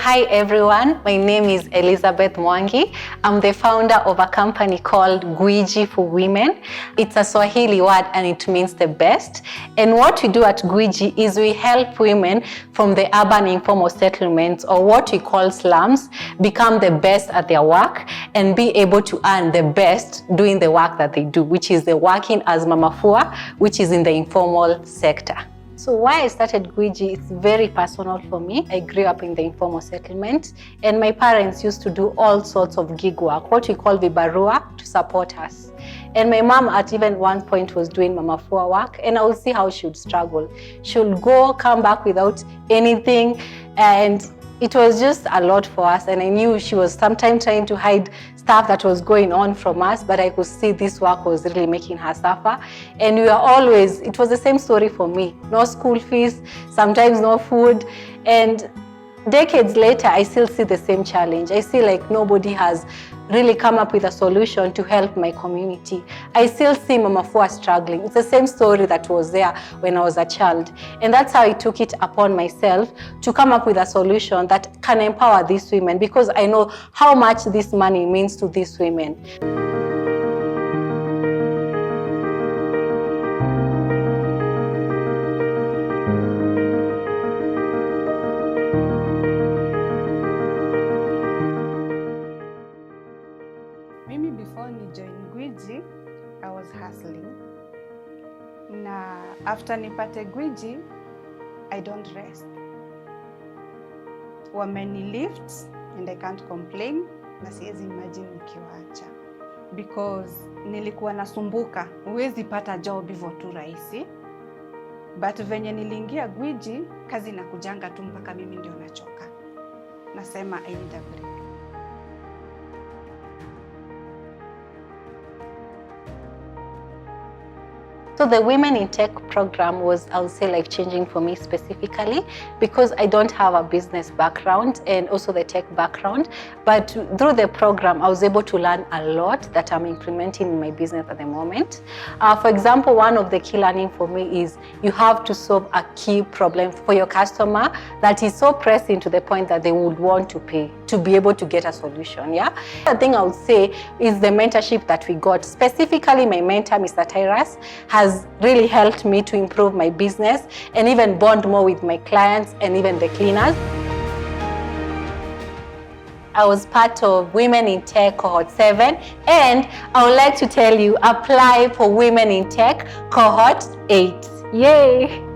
Hi everyone, my name is Elizabeth Mwangi. I'm the founder of a company called Gwiji for Women. It's a Swahili word and it means the best. And what we do at Gwiji is we help women from the urban informal settlements, or what we call slums, become the best at their work and be able to earn the best doing the work that they do, which is the working as mamafua, which is in the informal sector. So why I started Gwiji, it's very personal for me. I grew up in the informal settlement and my parents used to do all sorts of gig work, what we call vibarua, to support us. And my mom at even one point was doing mamafua work, and I would see how she would struggle. She would go, come back without anything, and it was just a lot for us. And I knew she was sometimes trying to hide stuff that was going on from us, but I could see this work was really making her suffer. And we were always, it was the same story for me. No school fees, sometimes no food. And decades later, I still see the same challenge. I see like nobody has really come up with a solution to help my community. I still see mamafua struggling. It's the same story that was there when I was a child. And that's how I took it upon myself to come up with a solution that can empower these women, because I know how much this money means to these women. Before ni join Gwiji, I was hustling. Na after nipate Gwiji, I don't rest. Wameni lift and I can't complain, na siwezi imagine nikiwaacha. Because nilikuwa nasumbuka, huwezi pata job hivyo tu rahisi. But venye niliingia Gwiji, kazi inakujanga tu mpaka mimi ndio nachoka. Nasema I need a break. So the Women in Tech program was, I would say, life-changing for me specifically, because I don't have a business background and also the tech background. But through the program, I was able to learn a lot that I'm implementing in my business at the moment. For example, one of the key learning for me is you have to solve a key problem for your customer that is so pressing to the point that they would want to pay to be able to get a solution. Yeah. The thing I would say is the mentorship that we got. Specifically, my mentor, Mr. Tyrus, has really helped me to improve my business and even bond more with my clients and even the cleaners. I was part of Women in Tech Cohort 7, and I would like to tell you, apply for Women in Tech Cohort 8. Yay!